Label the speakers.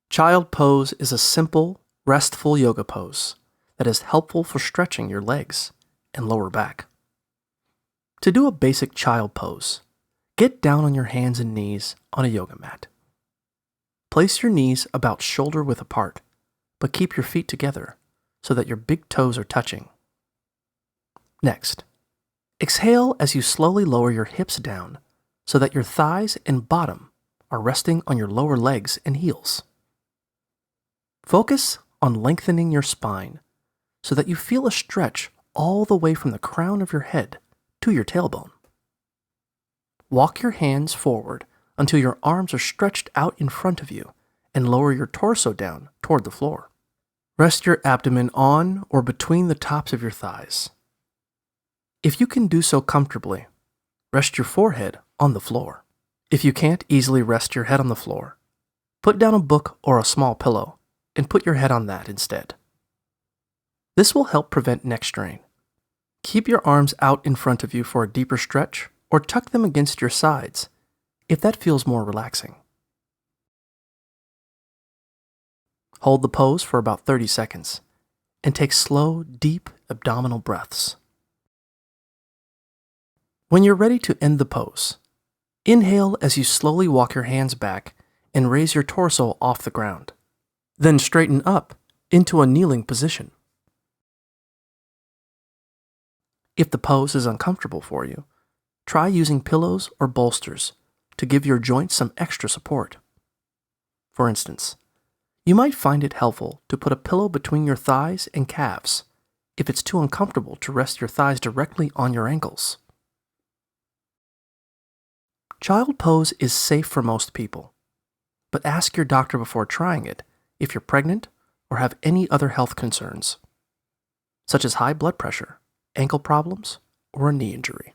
Speaker 1: Child pose is a simple, restful yoga pose that is helpful for stretching your legs and lower back. To do a basic child pose, get down on your hands and knees on a yoga mat. Place your knees about shoulder width apart, but keep your feet together so that your big toes are touching. Next, exhale as you slowly lower your hips down so that your thighs and bottom are resting on your lower legs and heels. Focus on lengthening your spine so that you feel a stretch all the way from the crown of your head to your tailbone. Walk your hands forward until your arms are stretched out in front of you and lower your torso down toward the floor. Rest your abdomen on or between the tops of your thighs. If you can do so comfortably, rest your forehead on the floor. If you can't easily rest your head on the floor, put down a book or a small pillow and put your head on that instead. This will help prevent neck strain. Keep your arms out in front of you for a deeper stretch or tuck them against your sides if that feels more relaxing. Hold the pose for about 30 seconds and take slow, deep abdominal breaths. When you're ready to end the pose, inhale as you slowly walk your hands back and raise your torso off the ground. Then straighten up into a kneeling position. If the pose is uncomfortable for you, try using pillows or bolsters to give your joints some extra support. For instance, you might find it helpful to put a pillow between your thighs and calves if it's too uncomfortable to rest your thighs directly on your ankles. Child pose is safe for most people, but ask your doctor before trying it if you're pregnant or have any other health concerns, such as high blood pressure, ankle problems, or a knee injury.